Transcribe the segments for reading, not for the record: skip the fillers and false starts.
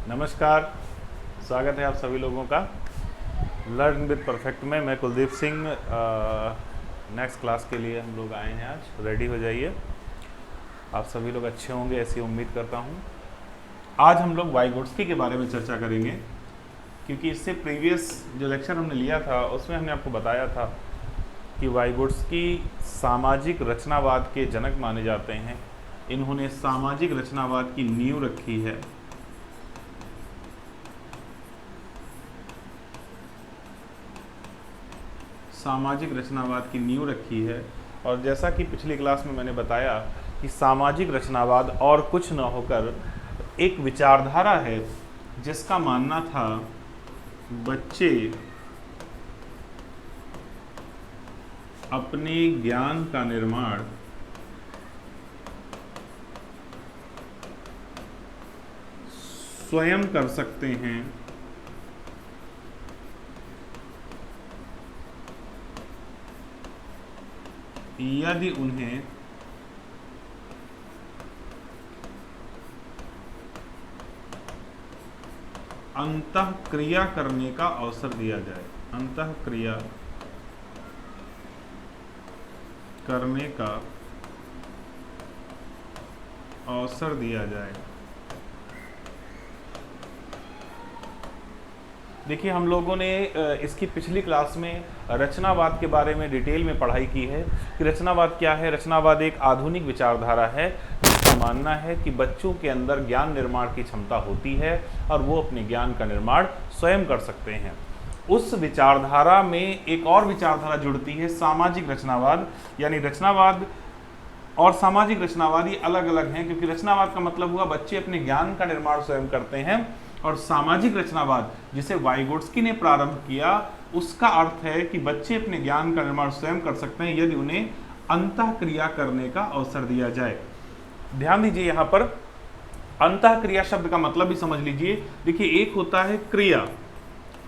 नमस्कार, स्वागत है आप सभी लोगों का लर्न विद परफेक्ट में। मैं कुलदीप सिंह नेक्स्ट क्लास के लिए हम लोग आए हैं। आज रेडी हो जाइए, आप सभी लोग अच्छे होंगे ऐसी उम्मीद करता हूँ। आज हम लोग वाइगोट्स्की के बारे में चर्चा करेंगे, क्योंकि इससे प्रीवियस जो लेक्चर हमने लिया था उसमें हमने आपको बताया था कि वाइगोट्स्की सामाजिक रचनावाद के जनक माने जाते हैं। इन्होंने सामाजिक रचनावाद की नींव रखी है। सामाजिक रचनावाद की नींव रखी है। और जैसा कि पिछली क्लास में मैंने बताया कि सामाजिक रचनावाद और कुछ न होकर एक विचारधारा है जिसका मानना था बच्चे अपने ज्ञान का निर्माण स्वयं कर सकते हैं यदि उन्हें अंतःक्रिया करने का अवसर दिया जाए। अंतःक्रिया करने का अवसर दिया जाए। देखिए, हम लोगों ने इसकी पिछली क्लास में रचनावाद के बारे में डिटेल में पढ़ाई की है कि रचनावाद क्या है। रचनावाद एक आधुनिक विचारधारा है जिसका मानना है कि बच्चों के अंदर ज्ञान निर्माण की क्षमता होती है और वो अपने ज्ञान का निर्माण स्वयं कर सकते हैं। उस विचारधारा में एक और विचारधारा जुड़ती है, सामाजिक रचनावाद। यानी रचनावाद और सामाजिक रचनावाद ये अलग अलग हैं, क्योंकि रचनावाद का मतलब हुआ बच्चे अपने ज्ञान का निर्माण स्वयं करते हैं, और सामाजिक रचनावाद जिसे वाइगोट्स्की ने प्रारंभ किया उसका अर्थ है कि बच्चे अपने ज्ञान का निर्माण स्वयं कर सकते हैं यदि उन्हें अंतःक्रिया करने का अवसर दिया जाए। ध्यान दीजिए, यहाँ पर अंतःक्रिया शब्द का मतलब भी समझ लीजिए। देखिए, एक होता है क्रिया।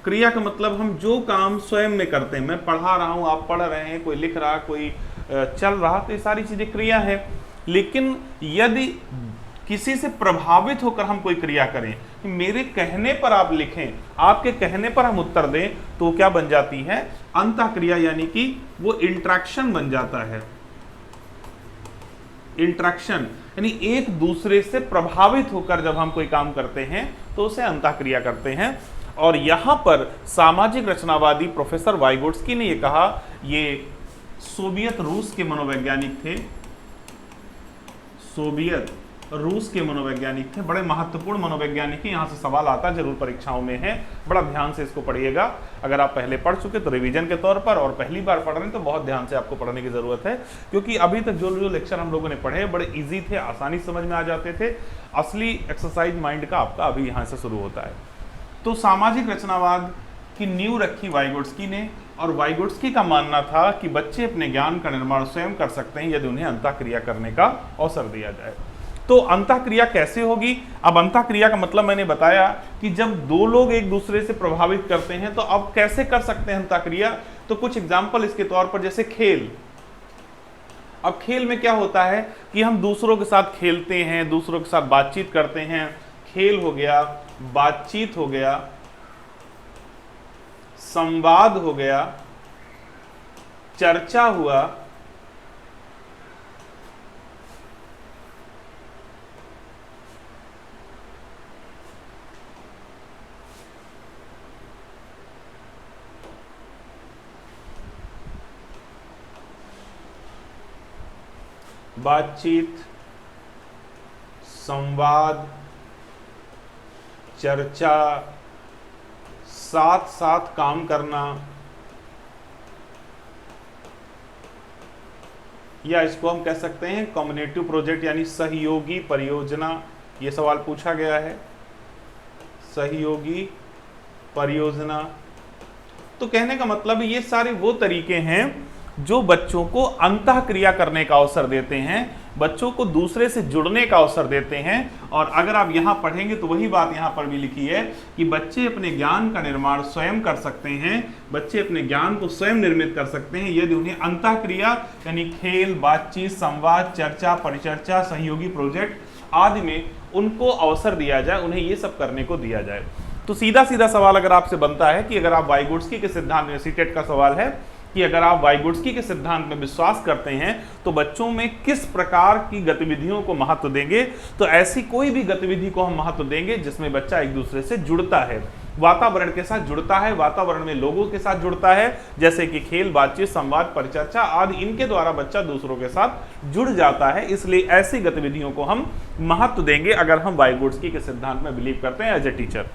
क्रिया का मतलब हम जो काम स्वयं में करते हैं, मैं पढ़ा रहा हूँ, आप पढ़ रहे हैं, कोई लिख रहा, कोई चल रहा, तो ये सारी चीजें क्रिया है। लेकिन यदि किसी से प्रभावित होकर हम कोई क्रिया करें, कि मेरे कहने पर आप लिखें, आपके कहने पर हम उत्तर दें, तो क्या बन जाती है? अंतःक्रिया, यानी कि वो इंटरेक्शन बन जाता है। इंटरेक्शन यानी एक दूसरे से प्रभावित होकर जब हम कोई काम करते हैं तो उसे अंतःक्रिया कहते हैं। और यहां पर सामाजिक रचनावादी प्रोफेसर वाइगोट्स्की ने यह कहा, ये सोवियत रूस के मनोवैज्ञानिक थे। सोवियत रूस के मनोवैज्ञानिक थे, बड़े महत्वपूर्ण मनोवैज्ञानिक हैं। यहाँ से सवाल आता जरूर परीक्षाओं में है, बड़ा ध्यान से इसको पढ़िएगा। अगर आप पहले पढ़ चुके तो रिवीजन के तौर पर, और पहली बार पढ़ रहे हैं तो बहुत ध्यान से आपको पढ़ने की जरूरत है, क्योंकि अभी तक जो लेक्चर हम लोगों ने पढ़े बड़े इजी थे, आसानी समझ में आ जाते थे। असली एक्सरसाइज माइंड का आपका अभी यहाँ से शुरू होता है। तो सामाजिक रचनावाद की नींव रखी वाइगोट्स्की ने, और वाइगोट्स्की का मानना था कि बच्चे अपने ज्ञान का निर्माण स्वयं कर सकते हैं यदि उन्हें अंतःक्रिया करने का अवसर दिया जाए। तो अंतःक्रिया कैसे होगी? अब अंतःक्रिया का मतलब मैंने बताया कि जब दो लोग एक दूसरे से प्रभावित करते हैं, तो अब कैसे कर सकते हैं अंतःक्रिया? तो कुछ एग्जाम्पल इसके तौर पर, जैसे खेल। अब खेल में क्या होता है कि हम दूसरों के साथ खेलते हैं, दूसरों के साथ बातचीत करते हैं। खेल हो गया, बातचीत हो गया, संवाद हो गया, चर्चा हुआ, बातचीत, संवाद, चर्चा, साथ साथ काम करना, या इसको हम कह सकते हैं कॉम्बिनेटिव प्रोजेक्ट यानी सहयोगी परियोजना। ये सवाल पूछा गया है, सहयोगी परियोजना। तो कहने का मतलब ये सारे वो तरीके हैं जो बच्चों को अंतःक्रिया करने का अवसर देते हैं, बच्चों को दूसरे से जुड़ने का अवसर देते हैं। और अगर आप यहाँ पढ़ेंगे तो वही बात यहाँ पर भी लिखी है कि बच्चे अपने ज्ञान का निर्माण स्वयं कर सकते हैं, बच्चे अपने ज्ञान को स्वयं निर्मित कर सकते हैं यदि उन्हें अंतःक्रिया यानी खेल, बातचीत, संवाद, चर्चा, परिचर्चा, सहयोगी प्रोजेक्ट आदि में उनको अवसर दिया जाए, उन्हें ये सब करने को दिया जाए। तो सीधा सीधा सवाल अगर आपसे बनता है कि अगर आप वाइगोट्स्की के सिद्धांत में, सीटेट का सवाल है कि अगर आप वाइगोट्स्की के सिद्धांत में विश्वास करते हैं तो बच्चों में किस प्रकार की गतिविधियों को महत्व देंगे, तो ऐसी कोई भी गतिविधि को हम महत्व देंगे जिसमें बच्चा एक दूसरे से जुड़ता है, वातावरण के साथ जुड़ता है, वातावरण में लोगों के साथ जुड़ता है, जैसे कि खेल, बातचीत, संवाद, परिचर्चा आदि, इनके द्वारा बच्चा दूसरों के साथ जुड़ जाता है। इसलिए ऐसी गतिविधियों को हम महत्व देंगे अगर हम वाइगोट्स्की के सिद्धांत में बिलीव करते हैं एज ए टीचर।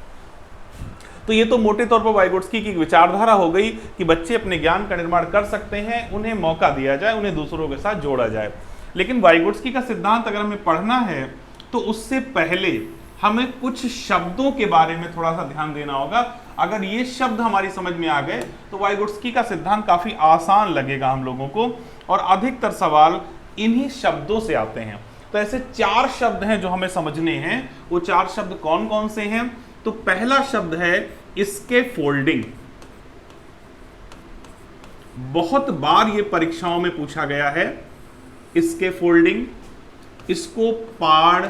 तो ये तो मोटे तौर पर वाइगोट्स्की की विचारधारा हो गई कि बच्चे अपने ज्ञान का निर्माण कर सकते हैं, उन्हें मौका दिया जाए, उन्हें दूसरों के साथ जोड़ा जाए। लेकिन वाइगोट्स्की का सिद्धांत अगर हमें पढ़ना है तो उससे पहले हमें कुछ शब्दों के बारे में थोड़ा सा ध्यान देना होगा। अगर ये शब्द हमारी समझ में आ गए तो वाइगोट्स्की का सिद्धांत काफी आसान लगेगा हम लोगों को, और अधिकतर सवाल इन्हीं शब्दों से आते हैं। तो ऐसे 4 शब्द हैं जो हमें समझने हैं। वो 4 शब्द कौन कौन से हैं? तो पहला शब्द है स्कैफोल्डिंग। बहुत बार ये परीक्षाओं में पूछा गया है। स्कैफोल्डिंग, इसको पाड़,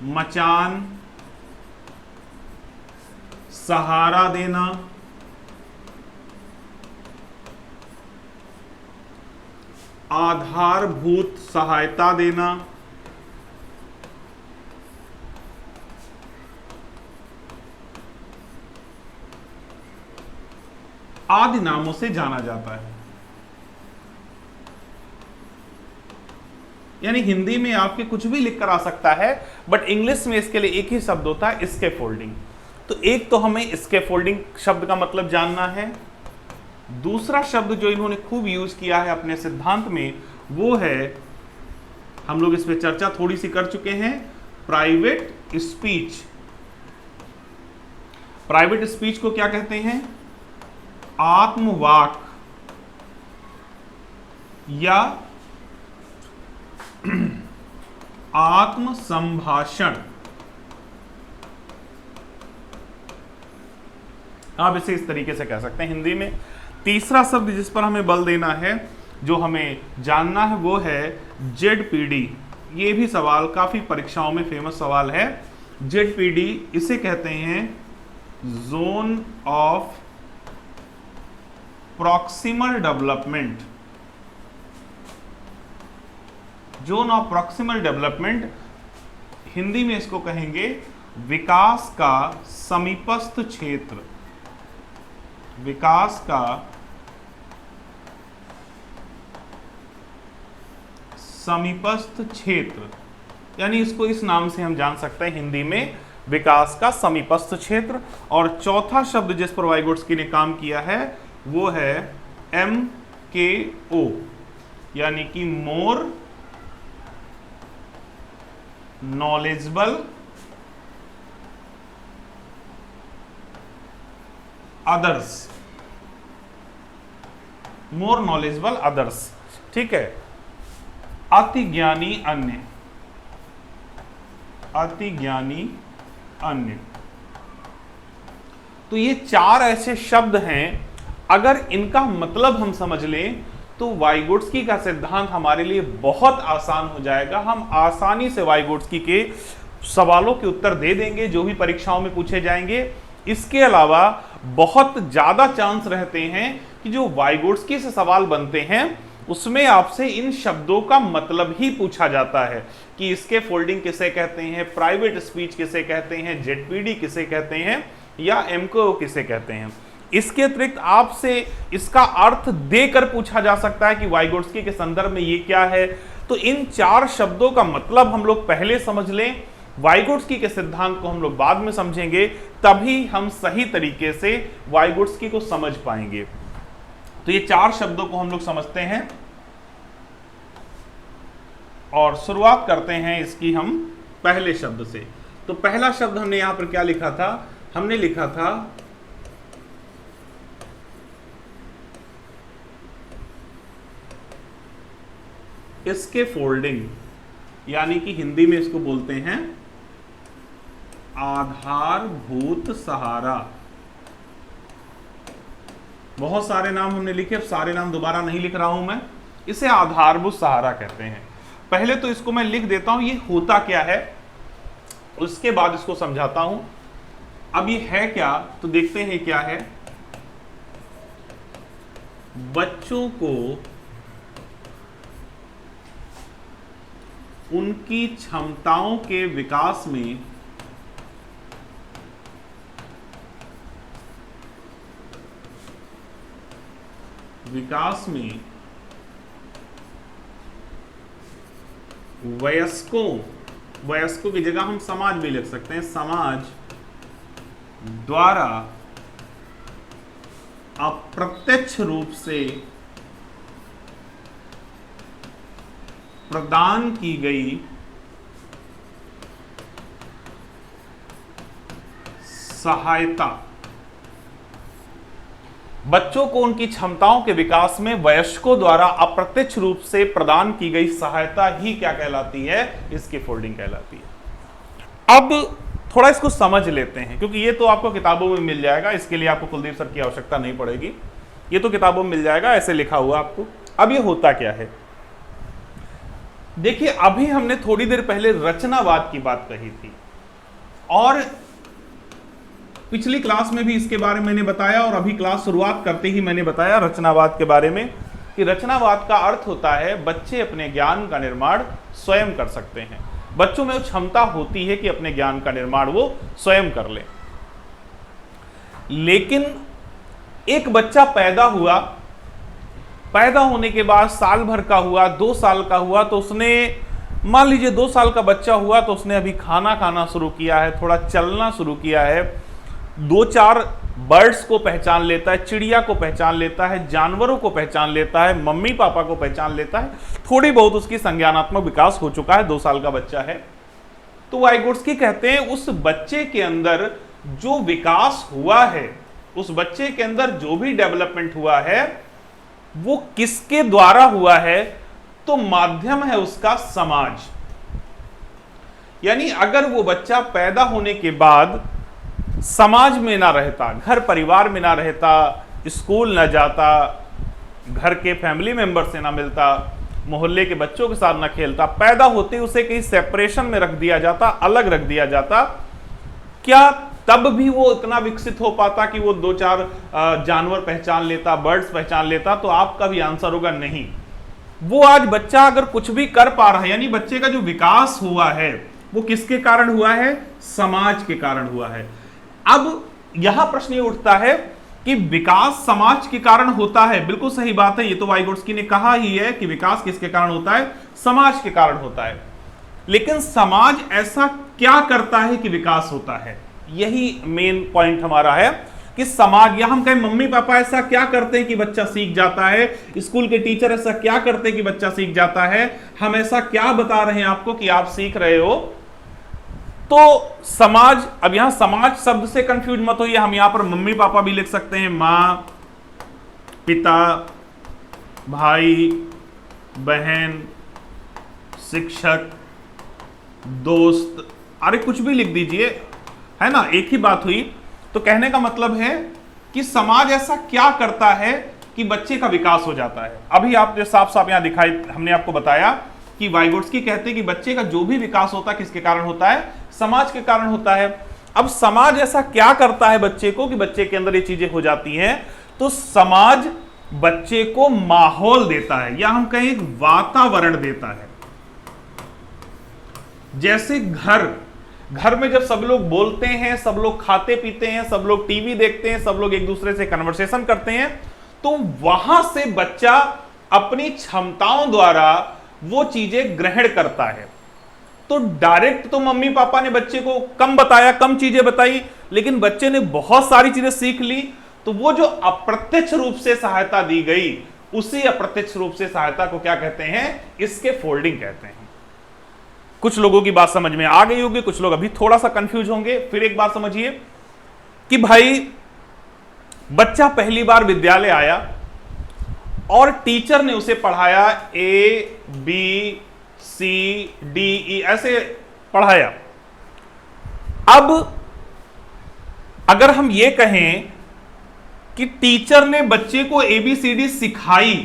मचान, सहारा देना, आधारभूत सहायता देना, आदि नामों से जाना जाता है। यानी हिंदी में आपके कुछ भी लिखकर आ सकता है, बट इंग्लिश में इसके लिए एक ही शब्द होता है, स्कैफोल्डिंग। तो एक तो हमें स्कैफोल्डिंग शब्द का मतलब जानना है। दूसरा शब्द जो इन्होंने खूब यूज किया है अपने सिद्धांत में वो है, हम लोग इस पे चर्चा थोड़ी सी कर चुके हैं, प्राइवेट स्पीच। प्राइवेट स्पीच को क्या कहते हैं? आत्मवाक या आत्म संभाषण, आप इसे इस तरीके से कह सकते हैं हिंदी में। तीसरा शब्द जिस पर हमें बल देना है, जो हमें जानना है, वो है जेडपीडी। ये भी सवाल काफी परीक्षाओं में फेमस सवाल है। जेडपीडी इसे कहते हैं zone of proximal development. Zone of proximal development, Hindi में इसको कहेंगे विकास का समीपस्थ क्षेत्र। विकास का समीपस्थ क्षेत्र, यानी इसको इस नाम से हम जान सकते हैं हिंदी में, विकास का समीपस्थ क्षेत्र। और चौथा शब्द जिस पर वाइगोट्स्की ने काम किया है वो है MKO, यानी कि more knowledgeable others. More knowledgeable others, ठीक है। अति ज्ञानी अन्य, अति ज्ञानी अन्य। तो ये 4 ऐसे शब्द हैं, अगर इनका मतलब हम समझ लें तो वाइगोट्स्की का सिद्धांत हमारे लिए बहुत आसान हो जाएगा। हम आसानी से वाइगोट्स्की के सवालों के उत्तर दे देंगे जो भी परीक्षाओं में पूछे जाएंगे। इसके अलावा बहुत ज्यादा चांस रहते हैं कि जो वाइगोट्स्की से सवाल बनते हैं उसमें आपसे इन शब्दों का मतलब ही पूछा जाता है कि इसके फोल्डिंग किसे कहते हैं, प्राइवेट स्पीच किसे कहते हैं, जेडपीडी किसे कहते हैं, या MKO किसे कहते हैं। इसके अतिरिक्त आपसे इसका अर्थ देकर पूछा जा सकता है कि वाइगोट्स्की के संदर्भ में ये क्या है। तो इन 4 शब्दों का मतलब हम लोग पहले समझ लें, वाइगोट्स्की के सिद्धांत को हम लोग बाद में समझेंगे, तभी हम सही तरीके से वाइगोट्स्की को समझ पाएंगे। तो ये 4 शब्दों को हम लोग समझते हैं और शुरुआत करते हैं इसकी हम पहले शब्द से। तो पहला शब्द हमने यहां पर क्या लिखा था? हमने लिखा था स्कैफोल्डिंग, यानी कि हिंदी में इसको बोलते हैं आधारभूत सहारा। बहुत सारे नाम हमने लिखे, अब सारे नाम दोबारा नहीं लिख रहा हूं मैं। इसे आधारभूत सहारा कहते हैं। पहले तो इसको मैं लिख देता हूं ये होता क्या है, उसके बाद इसको समझाता हूं। अब ये है क्या, तो देखते हैं क्या है। बच्चों को उनकी क्षमताओं के विकास में वयस्कों की जगह हम समाज भी लिख सकते हैं, समाज द्वारा अप्रत्यक्ष रूप से प्रदान की गई सहायता। बच्चों को उनकी क्षमताओं के विकास में वयस्कों द्वारा अप्रत्यक्ष रूप से प्रदान की गई सहायता ही क्या कहलाती है, इसकी फोल्डिंग कहलाती है। अब थोड़ा इसको समझ लेते हैं, क्योंकि ये तो आपको किताबों में मिल जाएगा, इसके लिए आपको कुलदीप सर की आवश्यकता नहीं पड़ेगी, ये तो किताबों में मिल जाएगा, ऐसे लिखा हुआ आपको। अब ये होता क्या है, देखिए अभी हमने थोड़ी देर पहले रचनावाद की बात कही थी, और पिछली क्लास में भी इसके बारे में मैंने बताया, और अभी क्लास शुरुआत करते ही मैंने बताया रचनावाद के बारे में, कि रचनावाद का अर्थ होता है बच्चे अपने ज्ञान का निर्माण स्वयं कर सकते हैं। बच्चों में वो क्षमता होती है कि अपने ज्ञान का निर्माण वो स्वयं कर ले। लेकिन एक बच्चा पैदा हुआ, पैदा होने के बाद साल भर का हुआ, 2 साल का हुआ, तो उसने, मान लीजिए 2 साल का बच्चा हुआ, तो उसने अभी खाना खाना शुरू किया है, थोड़ा चलना शुरू किया है, 2-4 बर्ड्स को पहचान लेता है, चिड़िया को पहचान लेता है, जानवरों को पहचान लेता है, मम्मी पापा को पहचान लेता है, थोड़ी बहुत उसकी संज्ञानात्मक विकास हो चुका है, 2 साल का बच्चा है। तो वाइगोट्स्की कहते हैं उस बच्चे के अंदर जो विकास हुआ है, उस बच्चे के अंदर जो भी डेवलपमेंट हुआ है, वो किसके द्वारा हुआ है, तो माध्यम है उसका समाज। यानी अगर वो बच्चा पैदा होने के बाद समाज में ना रहता, घर परिवार में ना रहता, स्कूल ना जाता, घर के फैमिली मेंबर से ना मिलता, मोहल्ले के बच्चों के साथ ना खेलता, पैदा होते उसे कहीं सेपरेशन में रख दिया जाता, अलग रख दिया जाता, क्या तब भी वो इतना विकसित हो पाता कि वो 2-4 जानवर पहचान लेता, बर्ड्स पहचान लेता? तो आपका भी आंसर होगा नहीं। वो आज बच्चा अगर कुछ भी कर पा रहा है, यानी बच्चे का जो विकास हुआ है वो किसके कारण हुआ है, समाज के कारण हुआ है। अब यहां प्रश्न ये उठता है कि विकास समाज के कारण होता है, बिल्कुल सही बात है, ये तो वाइगोट्स्की ने कहा ही है कि विकास किसके कारण होता है, समाज के कारण होता है। लेकिन समाज ऐसा क्या करता है कि विकास होता है, यही मेन पॉइंट हमारा है कि समाज, या हम कहें मम्मी पापा ऐसा क्या करते हैं कि बच्चा सीख जाता है, स्कूल के टीचर ऐसा क्या करते हैं कि बच्चा सीख जाता है, हम ऐसा क्या बता रहे हैं आपको कि आप सीख रहे हो। तो समाज, अब यहां समाज शब्द से कंफ्यूज मत होइए, हम यहां पर मम्मी पापा भी लिख सकते हैं, मां, पिता, भाई, बहन, शिक्षक, दोस्त, अरे कुछ भी लिख दीजिए, है ना, एक ही बात हुई। तो कहने का मतलब है कि समाज ऐसा क्या करता है कि बच्चे का विकास हो जाता है। अभी आप जो साफ साफ यहां दिखाई, हमने आपको बताया कि वाइगोट्स्की कहते हैं कि बच्चे का जो भी विकास होता है किसके कारण होता है, समाज के कारण होता है। अब समाज ऐसा क्या करता है बच्चे को कि बच्चे के अंदर ये चीजें हो जाती हैं? तो समाज बच्चे को माहौल देता है, या हम कहें एक वातावरण देता है। जैसे घर में जब सब लोग बोलते हैं, सब लोग खाते पीते हैं, सब लोग टीवी देखते हैं, सब लोग एक दूसरे से कन्वर्सेशन करते हैं, तो वहां से बच्चा अपनी क्षमताओं द्वारा वो चीजें ग्रहण करता है। तो डायरेक्ट तो मम्मी पापा ने बच्चे को कम बताया, कम चीजें बताई, लेकिन बच्चे ने बहुत सारी चीजें सीख ली। तो वो जो अप्रत्यक्ष रूप से सहायता दी गई, उसी अप्रत्यक्ष रूप से सहायता को क्या कहते हैं, इसके फोल्डिंग कहते हैं। कुछ लोगों की बात समझ में आ गई होगी, कुछ लोग अभी थोड़ा सा कंफ्यूज होंगे। फिर एक बात समझिए कि भाई बच्चा पहली बार विद्यालय आया और टीचर ने उसे पढ़ाया, ABCDE ऐसे पढ़ाया। अब अगर हम ये कहें कि टीचर ने बच्चे को ABCD सिखाई,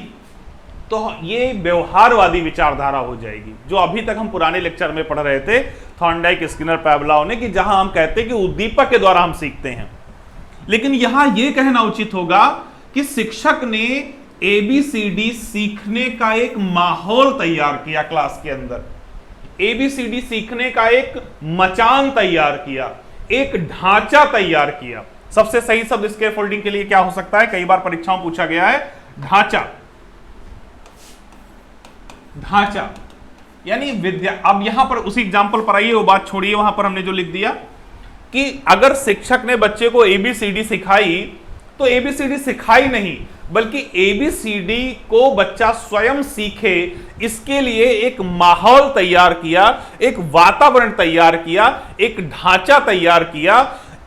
तो ये व्यवहारवादी विचारधारा हो जाएगी, जो अभी तक हम पुराने लेक्चर में पढ़ रहे थे थॉर्नडाइक, स्किनर, पैवलोव ने, कि जहां हम कहते हैं कि उद्दीपक के द्वारा हम सीखते हैं। लेकिन यहां यह कहना उचित होगा कि शिक्षक ने एबीसीडी सीखने का एक माहौल तैयार किया, क्लास के अंदर एबीसीडी सीखने का एक मचान तैयार किया, एक ढांचा तैयार किया। सबसे सही शब्द स्कैफोल्डिंग के लिए क्या हो सकता है, कई बार परीक्षाओं पूछा गया है, ढांचा। ढांचा यानी विद्या। अब यहां पर उसी एग्जांपल पर आइए, वो बात छोड़िए, वहां पर हमने जो लिख दिया कि अगर शिक्षक ने बच्चे को एबीसीडी सिखाई, तो एबीसीडी सिखाई नहीं, बल्कि एबीसीडी को बच्चा स्वयं सीखे, इसके लिए एक माहौल तैयार किया, एक वातावरण तैयार किया, एक ढांचा तैयार किया।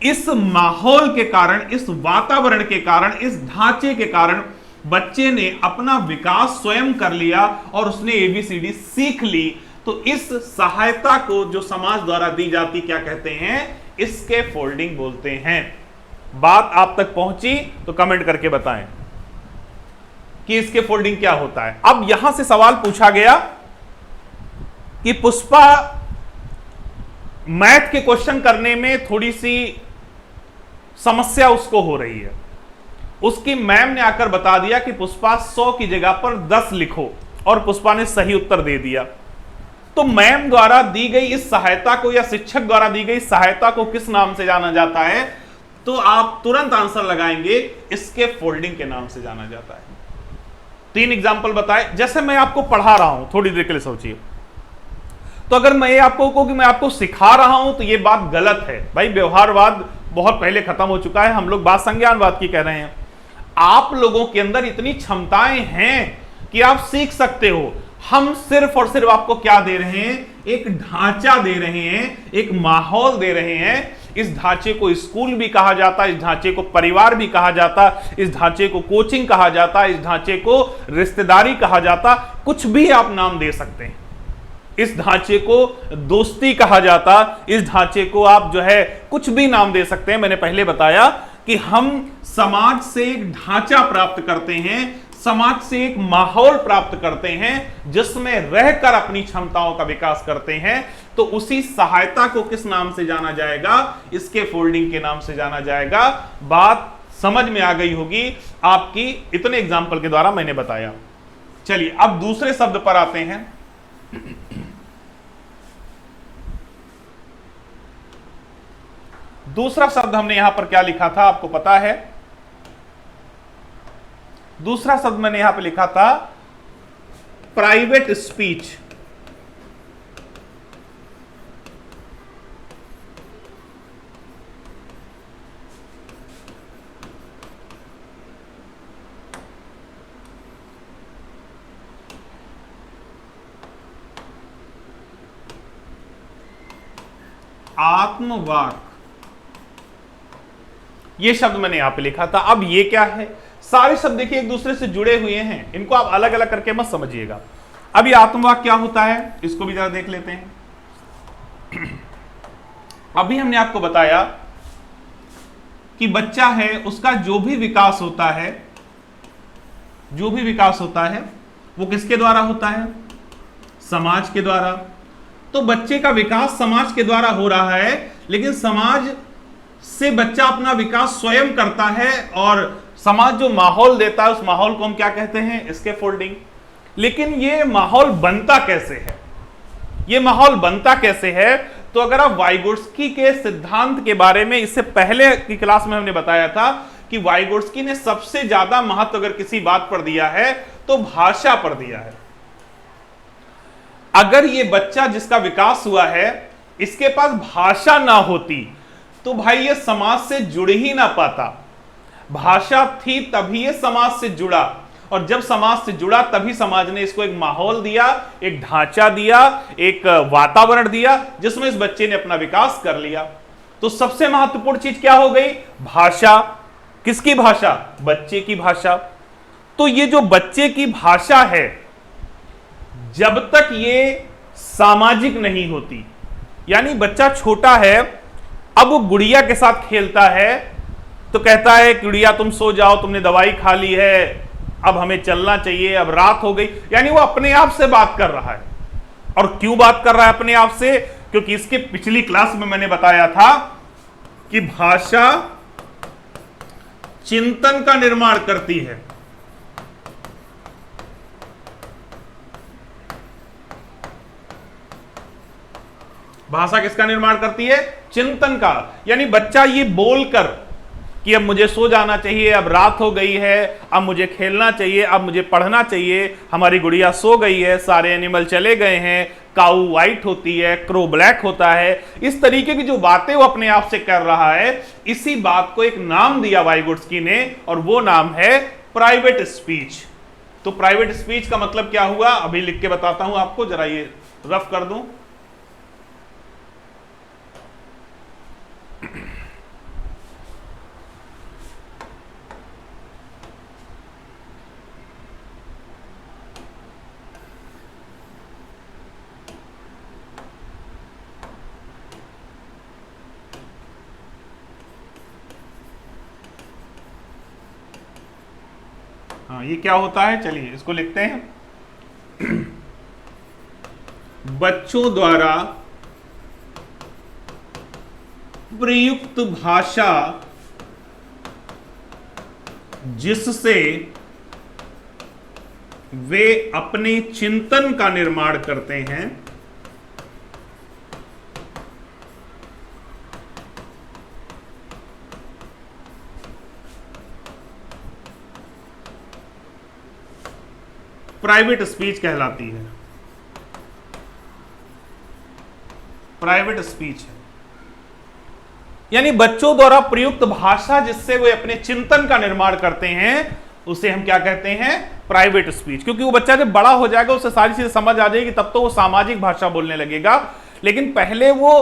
इस माहौल के कारण, इस वातावरण के कारण, इस ढांचे के कारण बच्चे ने अपना विकास स्वयं कर लिया और उसने एबीसीडी सीख ली। तो इस सहायता को जो समाज द्वारा दी जाती, क्या कहते हैं, स्कैफोल्डिंग बोलते हैं। बात आप तक पहुंची तो कमेंट करके बताएं कि स्कैफोल्डिंग क्या होता है। अब यहां से सवाल पूछा गया कि पुष्पा मैथ के क्वेश्चन करने में थोड़ी सी समस्या उसको हो रही है। उसकी मैम ने आकर बता दिया कि पुष्पा 100 की जगह पर 10 लिखो, और पुष्पा ने सही उत्तर दे दिया। तो मैम द्वारा दी गई इस सहायता को, या शिक्षक द्वारा दी गई सहायता को किस नाम से जाना जाता है, तो आप तुरंत आंसर लगाएंगे, स्कैफोल्डिंग के नाम से जाना जाता है। 3 एग्जाम्पल बताए, जैसे मैं आपको पढ़ा रहा हूं, थोड़ी देर के लिए सोचिए। तो अगर मैं आपको कहूं कि मैं आपको सिखा रहा हूं, तो यह बात गलत है। भाई व्यवहारवाद बहुत पहले खत्म हो चुका है, हम लोग बात संज्ञानवाद की कह रहे हैं। आप लोगों के अंदर इतनी क्षमताएं हैं कि आप सीख सकते हो। हम सिर्फ और सिर्फ आपको क्या दे रहे हैं, एक ढांचा दे रहे हैं, एक माहौल दे रहे हैं। इस ढांचे को स्कूल भी कहा जाता, इस ढांचे को परिवार भी कहा जाता, इस ढांचे को कोचिंग कहा जाता, इस ढांचे को रिश्तेदारी कहा जाता, कुछ भी आप नाम दे सकते हैं। इस ढांचे को दोस्ती कहा जाता, इस ढांचे को आप जो है कुछ भी नाम दे सकते हैं। मैंने पहले बताया कि हम समाज से एक ढांचा प्राप्त करते हैं, समाज से एक माहौल प्राप्त करते हैं, जिसमें रहकर अपनी क्षमताओं का विकास करते हैं। तो उसी सहायता को किस नाम से जाना जाएगा, स्कैफोल्डिंग के नाम से जाना जाएगा। बात समझ में आ गई होगी आपकी, इतने एग्जाम्पल के द्वारा मैंने बताया। चलिए अब दूसरे शब्द पर आते हैं। दूसरा शब्द हमने यहां पर क्या लिखा था, आपको पता है? दूसरा शब्द मैंने यहां पे लिखा था प्राइवेट स्पीच। आत्मवाक, ये शब्द मैंने यहां पे लिखा था। अब ये क्या है, सारे शब्द देखिए एक दूसरे से जुड़े हुए हैं, इनको आप अलग अलग करके मत समझिएगा। अब ये आत्मवाक क्या होता है, इसको भी जरा देख लेते हैं। अभी हमने आपको बताया कि बच्चा है, उसका जो भी विकास होता है, जो भी विकास होता है वो किसके द्वारा होता है, समाज के द्वारा। तो बच्चे का विकास समाज के द्वारा हो रहा है, लेकिन समाज से बच्चा अपना विकास स्वयं करता है, और समाज जो माहौल देता है उस माहौल को हम क्या कहते हैं, स्कैफोल्डिंग। लेकिन ये माहौल बनता कैसे है, ये माहौल बनता कैसे है? तो अगर आप वाइगोट्स्की के सिद्धांत के बारे में, इससे पहले की क्लास में हमने बताया था कि वाइगोट्स्की ने सबसे ज्यादा महत्व अगर किसी बात पर दिया है तो भाषा पर दिया है। अगर ये बच्चा जिसका विकास हुआ है, इसके पास भाषा ना होती तो भाई ये समाज से जुड़ ही ना पाता। भाषा थी तभी ये समाज से जुड़ा, और जब समाज से जुड़ा तभी समाज ने इसको एक माहौल दिया, एक ढांचा दिया, एक वातावरण दिया, जिसमें इस बच्चे ने अपना विकास कर लिया। तो सबसे महत्वपूर्ण चीज क्या हो गई, भाषा। किसकी भाषा, बच्चे की भाषा। तो ये जो बच्चे की भाषा है, जब तक ये सामाजिक नहीं होती, यानी बच्चा छोटा है, अब वो गुड़िया के साथ खेलता है तो कहता है गुड़िया तुम सो जाओ, तुमने दवाई खा ली है, अब हमें चलना चाहिए, अब रात हो गई, यानी वो अपने आप से बात कर रहा है। और क्यों बात कर रहा है अपने आप से? क्योंकि इसके पिछली क्लास में मैंने बताया था कि भाषा चिंतन का निर्माण करती है। भाषा किसका निर्माण करती है? चिंतन का। यानी बच्चा ये बोलकर कि अब मुझे सो जाना चाहिए, अब रात हो गई है, अब मुझे खेलना चाहिए, अब मुझे पढ़ना चाहिए, हमारी गुड़िया सो गई है, सारे एनिमल चले गए हैं, काऊ व्हाइट होती है, क्रो ब्लैक होता है, इस तरीके की जो बातें वो अपने आप से कर रहा है, इसी बात को एक नाम दिया वाइगोट्स्की ने, और वो नाम है प्राइवेट स्पीच। तो प्राइवेट स्पीच का मतलब क्या हुआ, अभी लिख के बताता हूं आपको, जरा ये रफ कर दूं। हाँ, ये क्या होता है, चलिए इसको लिखते हैं। बच्चों द्वारा प्रयुक्त भाषा जिससे वे अपने चिंतन का निर्माण करते हैं, प्राइवेट स्पीच कहलाती है। प्राइवेट स्पीच है यानी बच्चों द्वारा प्रयुक्त भाषा जिससे वे अपने चिंतन का निर्माण करते हैं, उसे हम क्या कहते हैं? Private speech. क्योंकि वो बच्चा जब बड़ा हो जाएगा, उसे सारी चीजें समझ आ जाएगी, तब तो वो सामाजिक भाषा बोलने लगेगा, लेकिन पहले वो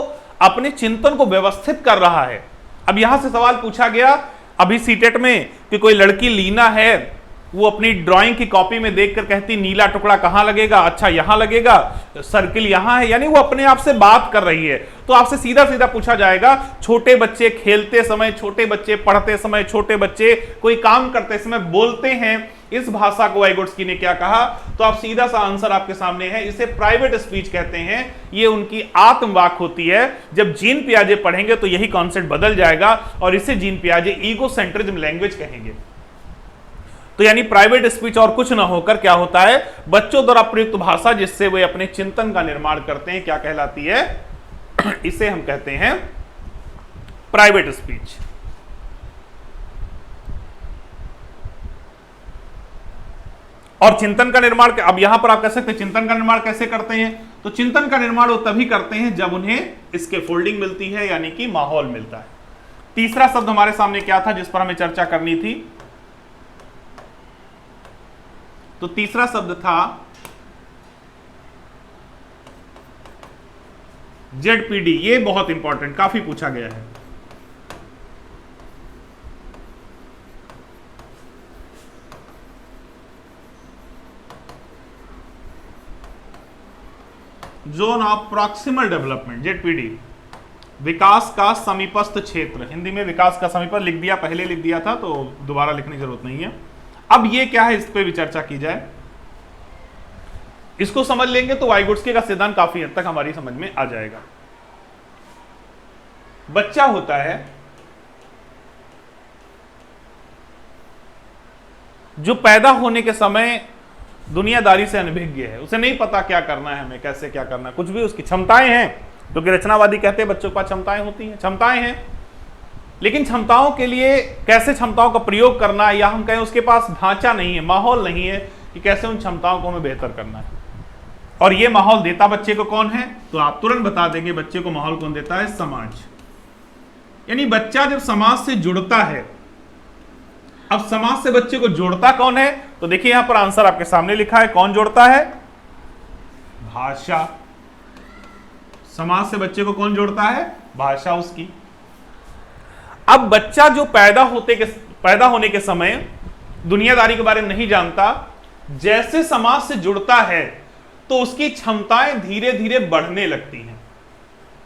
अपने चिंतन को व्यवस्थित कर रहा है। अब यहां से सवाल पूछा गया अभी सीटेट में कि कोई लड़की लीना है, वो अपनी ड्राइंग की कॉपी में देखकर कहती नीला टुकड़ा कहां लगेगा, अच्छा यहां लगेगा, सर्किल यहां है, यानी वो अपने आप से बात कर रही है। तो आपसे सीधा सीधा पूछा जाएगा, छोटे बच्चे खेलते समय, छोटे बच्चे पढ़ते समय, छोटे बच्चे कोई काम करते समय बोलते हैं, इस भाषा को वाइगोट्स्की ने क्या कहा? तो आप सीधा सा आंसर आपके सामने है, इसे प्राइवेट स्पीच कहते हैं। ये उनकी आत्मवाक होती है। जब जीन पियाजे पढ़ेंगे तो यही कॉन्सेप्ट बदल जाएगा और इसे जीन पियाजे ईगो सेंट्रिज्म लैंग्वेज कहेंगे। तो यानी प्राइवेट स्पीच और कुछ ना होकर क्या होता है? बच्चों द्वारा प्रयुक्त भाषा जिससे वे अपने चिंतन का निर्माण करते हैं, क्या कहलाती है? इसे हम कहते हैं प्राइवेट स्पीच। और चिंतन का निर्माण, अब यहां पर आप कह सकते हैं चिंतन का निर्माण कैसे करते हैं? तो चिंतन का निर्माण वो तभी करते हैं जब उन्हें इसके फोल्डिंग मिलती है, यानी कि माहौल मिलता है। तीसरा शब्द हमारे सामने क्या था जिस पर हमें चर्चा करनी थी? तो तीसरा शब्द था ZPD। ये बहुत इंपॉर्टेंट, काफी पूछा गया है। Zone of proximal development, ZPD, विकास का समीपस्थ क्षेत्र। हिंदी में विकास का समीपस्थ लिख दिया, पहले लिख दिया था, तो दोबारा लिखने की जरूरत नहीं है। अब ये क्या है, इस पे भी चर्चा की जाए। इसको समझ लेंगे तो वाइगोट्स्की का सिद्धांत काफी हद तक हमारी समझ में आ जाएगा। बच्चा होता है जो पैदा होने के समय दुनियादारी से अनभिज्ञ है, उसे नहीं पता क्या करना है, हमें कैसे क्या करना है, कुछ भी। उसकी क्षमताएं हैं, क्योंकि रचनावादी कहते हैं बच्चों के पास क्षमताएं होती हैं, क्षमताएं हैं, लेकिन क्षमताओं के लिए कैसे क्षमताओं का प्रयोग करना है, या हम कहें उसके पास ढांचा नहीं है, माहौल नहीं है कि कैसे उन क्षमताओं को हमें बेहतर करना है। और ये माहौल देता बच्चे को कौन है? तो आप तुरंत बता देंगे बच्चे को माहौल कौन देता है? समाज। यानी बच्चा जब समाज से जुड़ता है, अब समाज से बच्चे को जोड़ता कौन है? तो देखिए यहां पर आंसर आपके सामने लिखा है, कौन जोड़ता है? भाषा। समाज से बच्चे को कौन जोड़ता है? भाषा उसकी। अब बच्चा जो पैदा होने के समय दुनियादारी के बारे में नहीं जानता, जैसे समाज से जुड़ता है तो उसकी क्षमताएं धीरे धीरे बढ़ने लगती हैं।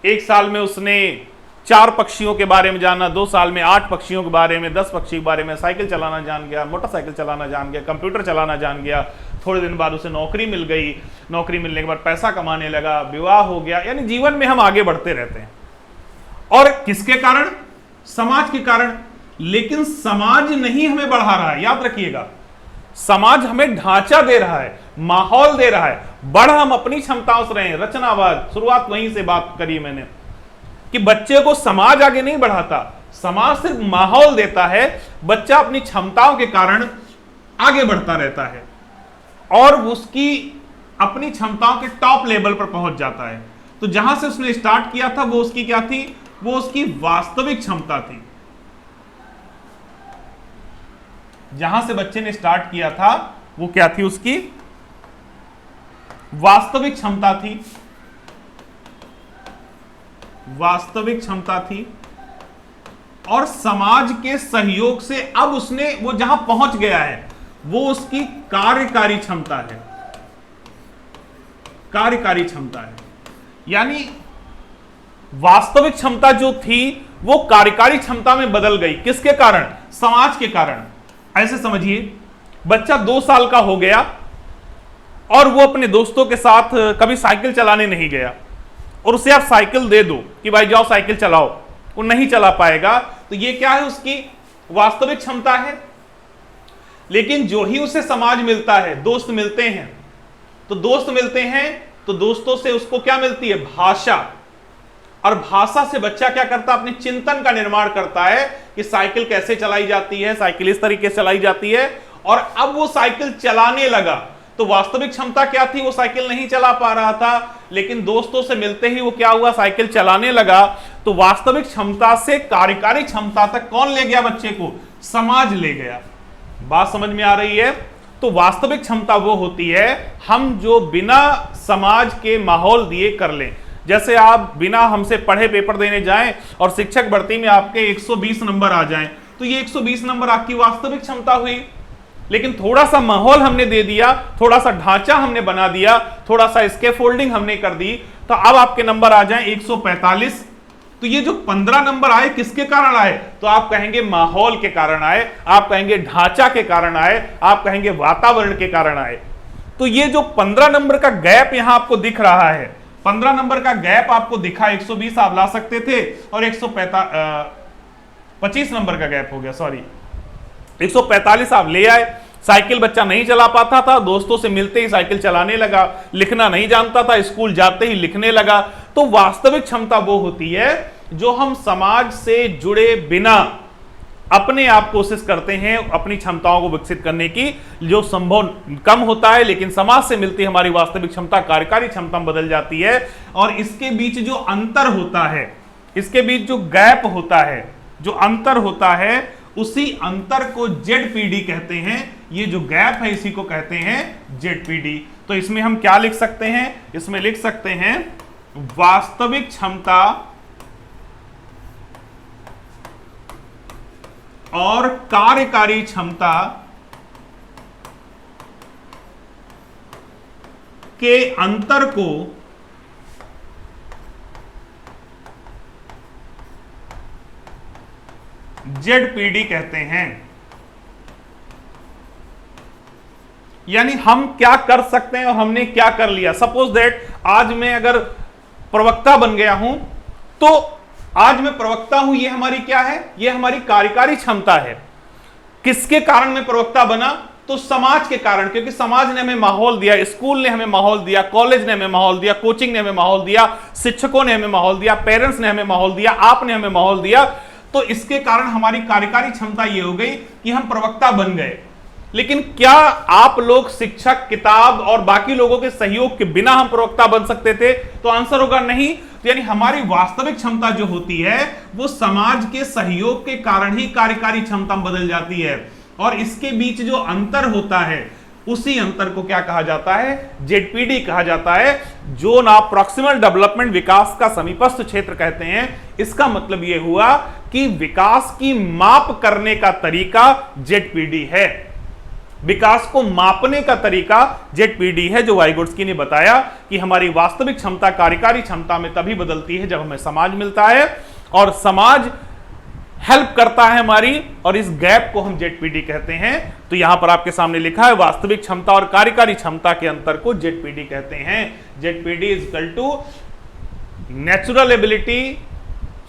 एक साल में उसने 4 पक्षियों के बारे में जानना, 2 साल में 8 पक्षियों के बारे में, 10 पक्षी के बारे में, साइकिल चलाना जान गया, मोटरसाइकिल चलाना जान गया, कंप्यूटर चलाना जान गया, थोड़े दिन बाद उसे नौकरी मिल गई, नौकरी मिलने के बाद पैसा कमाने लगा, विवाह हो गया। यानी जीवन में हम आगे बढ़ते रहते हैं, और किसके कारण? समाज के कारण। लेकिन समाज नहीं हमें बढ़ा रहा है, याद रखिएगा, समाज हमें ढांचा दे रहा है, माहौल दे रहा है, बढ़ हम अपनी क्षमताओं से रहे हैं। रचनावाद, शुरुआत वहीं से बात करी मैंने कि बच्चे को समाज आगे नहीं बढ़ाता, समाज सिर्फ माहौल देता है, बच्चा अपनी क्षमताओं के कारण आगे बढ़ता रहता है और उसकी अपनी क्षमताओं के टॉप लेवल पर पहुंच जाता है। तो जहां से उसने स्टार्ट किया था वो उसकी क्या थी? वो उसकी वास्तविक क्षमता थी। जहां से बच्चे ने स्टार्ट किया था वो क्या थी? उसकी वास्तविक क्षमता थी, वास्तविक क्षमता थी। और समाज के सहयोग से अब उसने वो जहां पहुंच गया है वो उसकी कार्यकारी क्षमता है, कार्यकारी क्षमता है। यानी वास्तविक क्षमता जो थी वो कार्यकारी क्षमता में बदल गई। किसके कारण? समाज के कारण। ऐसे समझिए, बच्चा 2 साल का हो गया और वो अपने दोस्तों के साथ कभी साइकिल चलाने नहीं गया, और उसे आप साइकिल दे दो कि भाई जाओ साइकिल चलाओ, वो नहीं चला पाएगा। तो ये क्या है? उसकी वास्तविक क्षमता है। लेकिन जो ही उसे समाज मिलता है, दोस्त मिलते हैं, तो दोस्त मिलते हैं तो दोस्तों से उसको क्या मिलती है? भाषा। और भाषा से बच्चा क्या करता है? अपने चिंतन का निर्माण करता है कि साइकिल कैसे चलाई जाती है, साइकिल इस तरीके से चलाई जाती है। और अब वो साइकिल चलाने लगा, तो वास्तविक क्षमता क्या थी? वो साइकिल नहीं चला पा रहा था, लेकिन दोस्तों से मिलते ही वो क्या हुआ? साइकिल चलाने लगा। तो वास्तविक क्षमता से कार्यकारी क्षमता तक कौन ले गया बच्चे को? समाज ले गया। बात समझ में आ रही है? तो वास्तविक क्षमता वो होती है हम जो बिना समाज के माहौल दिए कर लें। जैसे आप बिना हमसे पढ़े पेपर देने जाएं और शिक्षक भर्ती में आपके 120 नंबर आ जाएं, तो ये 120 नंबर आपकी वास्तविक क्षमता हुई। लेकिन थोड़ा सा माहौल हमने दे दिया, थोड़ा सा ढांचा हमने बना दिया, थोड़ा सा स्कैफोल्डिंग हमने कर दी, तो अब आपके नंबर आ जाएं 145। तो ये जो 15 नंबर आए किसके कारण आए? तो आप कहेंगे माहौल के कारण आए, आप कहेंगे ढांचा के कारण आए, आप कहेंगे वातावरण के कारण आए। तो ये जो 15 नंबर का गैप यहां आपको दिख रहा है, 15 नंबर का गैप आपको दिखा, 120 आप ला सकते थे और 125 नंबर का गैप हो गया, सॉरी 145 आप ले आए। साइकिल बच्चा नहीं चला पाता था, दोस्तों से मिलते ही साइकिल चलाने लगा, लिखना नहीं जानता था, स्कूल जाते ही लिखने लगा। तो वास्तविक क्षमता वो होती है जो हम समाज से जुड़े बिना अपने आप कोशिश करते हैं अपनी क्षमताओं को विकसित करने की, जो संभव कम होता है, लेकिन समाज से मिलती हमारी वास्तविक क्षमता कार्यकारी क्षमता में बदल जाती है। और इसके बीच जो अंतर होता है, इसके बीच जो गैप होता है, जो अंतर होता है, उसी अंतर को जेडपीडी कहते हैं। ये जो गैप है इसी को कहते हैं जेडपीडी। तो इसमें हम क्या लिख सकते हैं? इसमें लिख सकते हैं वास्तविक क्षमता और कार्यकारी क्षमता के अंतर को जेडपीडी कहते हैं। यानी हम क्या कर सकते हैं और हमने क्या कर लिया। सपोज दैट आज मैं अगर प्रवक्ता बन गया हूं, तो आज मैं प्रवक्ता हूं, ये हमारी क्या है? ये हमारी कार्यकारी क्षमता है। किसके कारण मैं प्रवक्ता बना? तो समाज के कारण, क्योंकि समाज ने हमें माहौल दिया, स्कूल ने हमें माहौल दिया, कॉलेज ने हमें माहौल दिया, कोचिंग ने हमें माहौल दिया, शिक्षकों ने हमें माहौल दिया, पेरेंट्स ने हमें माहौल दिया, आपने हमें माहौल दिया। तो इसके कारण हमारी कार्यकारी क्षमता ये हो गई कि हम प्रवक्ता बन गए। लेकिन क्या आप लोग शिक्षक, किताब और बाकी लोगों के सहयोग के बिना हम प्रवक्ता बन सकते थे? तो आंसर होगा नहीं। तो यानी हमारी वास्तविक क्षमता जो होती है वो समाज के सहयोग के कारण ही कार्यकारी क्षमता में बदल जाती है। और इसके बीच जो अंतर होता है उसी अंतर को क्या कहा जाता है? जेडपीडी कहा जाता है। जोन ऑफ प्रॉक्सिमल डेवलपमेंट, विकास का समीपस्थ क्षेत्र कहते हैं। इसका मतलब यह हुआ कि विकास की माप करने का तरीका जेडपीडी है, विकास को मापने का तरीका जेडपीडी है, जो वाइगोट्स्की ने बताया कि हमारी वास्तविक क्षमता कार्यकारी क्षमता में तभी बदलती है जब हमें समाज मिलता है। और समाज हेल्प करता है हमारी, और इस गैप को हम जेडपीडी कहते हैं। तो यहां पर आपके सामने लिखा है वास्तविक क्षमता और कार्यकारी क्षमता के अंतर को जेडपीडी कहते हैं। ZPD is equal to natural ability,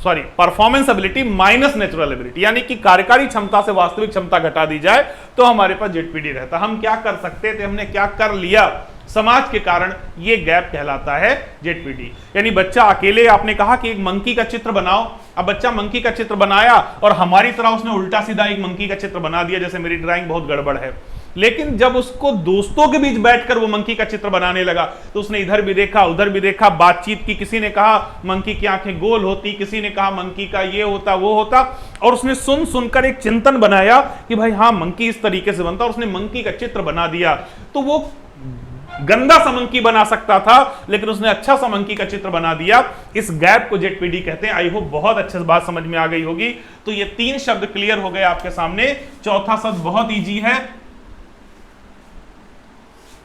sorry performance ability minus natural ability, यानी कि कार्यकारी क्षमता से वास्तविक क्षमता घटा दी जाए तो हमारे पास जेडपीडी रहता। हम क्या कर सकते थे, हमने क्या कर लिया, समाज के कारण ये गैप कहलाता है जेडपीडी। यानी बच्चा अकेले, आपने कहा कि एक मंकी का चित्र बनाओ, अब बच्चा मंकी का चित्र बनाया और हमारी तरह उसने उल्टा सीधा एक मंकी का चित्र बना दिया, जैसे मेरी ड्राइंग बहुत गड़बड़ है। लेकिन जब उसको दोस्तों के बीच बैठकर वो मंकी का चित्र बनाने लगा तो उसने इधर भी देखा उधर भी देखा, बातचीत की, किसी ने कहा मंकी की आंखें गोल होती, किसी ने कहा मंकी का ये होता वो होता, और उसने सुन सुनकर एक चिंतन बनाया कि भाई हाँ मंकी इस तरीके से बनता, और उसने मंकी का चित्र बना दिया। तो वो गंदा सा मंकी बना सकता था लेकिन उसने अच्छा सा मंकी का चित्र बना दिया। इस गैप को जेडपीडी कहते हैं। आई होप बहुत अच्छे से बात समझ में आ गई होगी। तो ये 3 शब्द क्लियर हो गए आपके सामने। चौथा शब्द बहुत इजी है,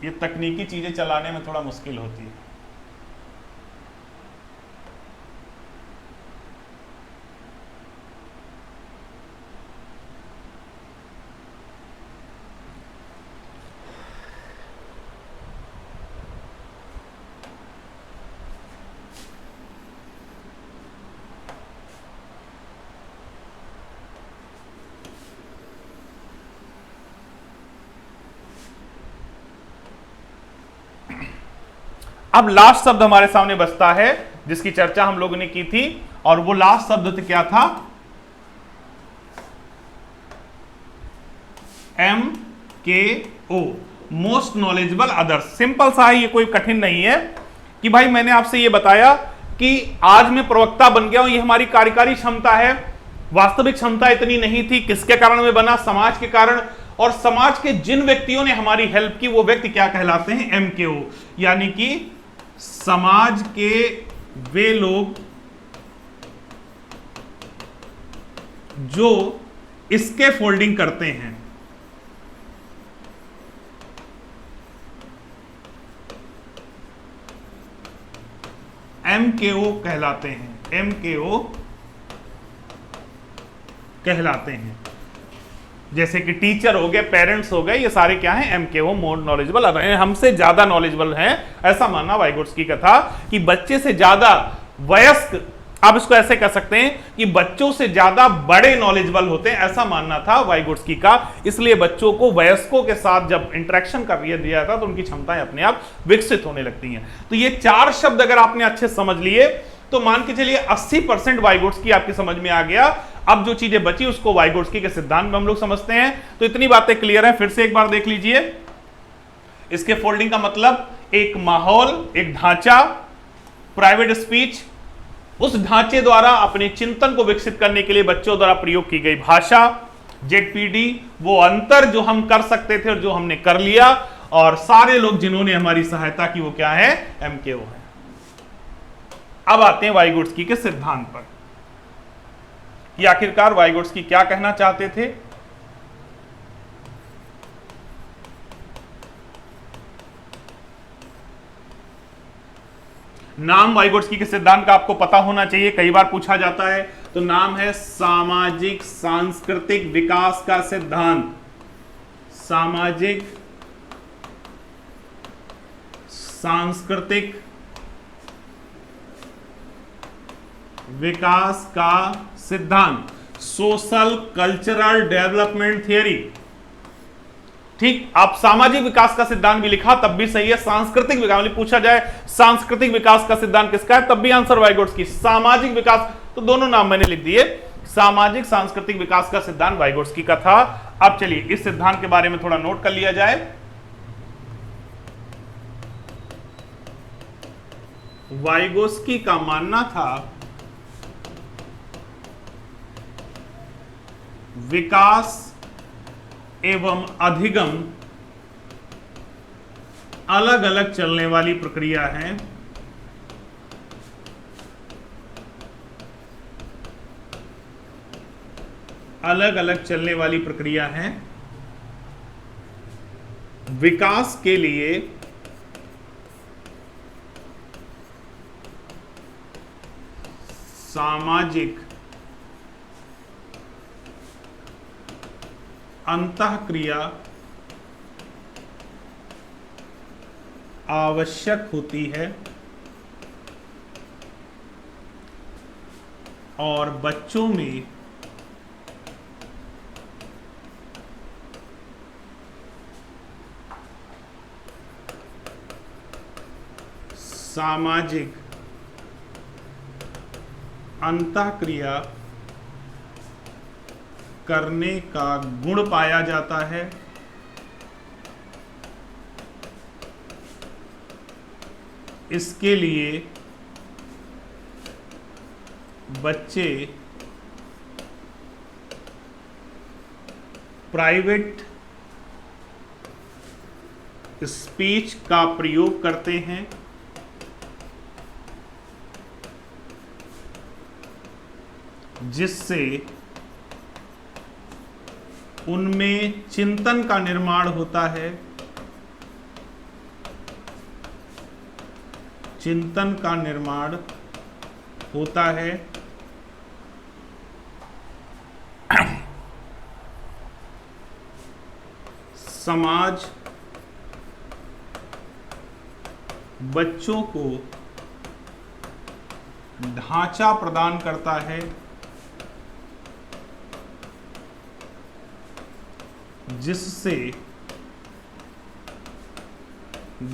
ये तकनीकी चीजें चलाने में थोड़ा मुश्किल होती है। अब लास्ट शब्द हमारे सामने बचता है जिसकी चर्चा हम लोगों ने की थी, और वो लास्ट शब्द क्या था, MKO, most knowledgeable others. Simple सा है, ये कोई कठिन नहीं है कि भाई मैंने आपसे ये बताया कि आज मैं प्रवक्ता बन गया हूं, ये हमारी कार्यकारी क्षमता है। वास्तविक क्षमता इतनी नहीं थी, किसके कारण मैं बना, समाज के कारण। और समाज के जिन व्यक्तियों ने हमारी हेल्प की वो व्यक्ति क्या कहलाते हैं, MKO, यानी कि समाज के वे लोग जो इसके फोल्डिंग करते हैं, MKO कहलाते हैं, MKO कहलाते हैं। जैसे कि टीचर हो गए, पेरेंट्स हो गए, ये सारे क्या हैं, MKO, मोर नॉलेजेबल, हमसे ज्यादा नॉलेजेबल हैं, ऐसा मानना वाइगोट्स्की का था कि बच्चे से ज्यादा वयस्क, आप इसको ऐसे कह सकते हैं कि बच्चों से ज्यादा बड़े नॉलेजेबल होते हैं, ऐसा मानना था वाइगोट्स्की का। इसलिए बच्चों को वयस्कों के साथ जब इंटरेक्शन कर दिया था तो उनकी क्षमताएं अपने आप विकसित होने लगती हैं। तो ये 4 शब्द अगर आपने अच्छे समझ लिए तो मान के चलिए 80% वाइगोट्स्की आपकी समझ में आ गया। अब जो चीजें बची उसको वाइगोट्स्की के सिद्धांत में हम लोग समझते हैं। तो इतनी बातें क्लियर हैं, फिर से एक बार देख लीजिए। इसके फोल्डिंग का मतलब एक माहौल, एक ढांचा, प्राइवेट स्पीच, उस ढांचे द्वारा अपने चिंतन को विकसित करने के लिए बच्चों द्वारा प्रयोग की गई भाषा। जेडपीडी वो अंतर जो हम कर सकते थे और जो हमने कर लिया, और सारे लोग जिन्होंने हमारी सहायता की वो क्या है, MKO है। अब आते हैं वाइगोट्स्की के सिद्धांत पर कि आखिरकार वाइगोट्स्की क्या कहना चाहते थे। नाम वाइगोट्स्की के सिद्धांत का आपको पता होना चाहिए, कई बार पूछा जाता है। तो नाम है सामाजिक सांस्कृतिक विकास का सिद्धांत। सामाजिक सांस्कृतिक विकास का सिद्धांत, सोशल कल्चरल डेवलपमेंट थियरी। ठीक, आप सामाजिक विकास का सिद्धांत भी लिखा तब भी सही है। सांस्कृतिक विकास पूछा जाए सांस्कृतिक विकास का सिद्धांत किसका है, तब भी आंसर वाइगोट्स्की। सामाजिक विकास, तो दोनों नाम मैंने लिख दिए। सामाजिक सांस्कृतिक विकास का सिद्धांत वाइगोट्स्की का था। अब चलिए इस सिद्धांत के बारे में थोड़ा नोट कर लिया जाए। वाइगोट्स्की का मानना था विकास एवं अधिगम अलग अलग चलने वाली प्रक्रिया है। अलग अलग चलने वाली प्रक्रिया है। विकास के लिए सामाजिक अंतःक्रिया आवश्यक होती है और बच्चों में सामाजिक अंतःक्रिया करने का गुण पाया जाता है। इसके लिए बच्चे प्राइवेट स्पीच का प्रयोग करते हैं, जिससे उनमें चिंतन का निर्माण होता है, चिंतन का निर्माण होता है। समाज बच्चों को ढांचा प्रदान करता है, जिससे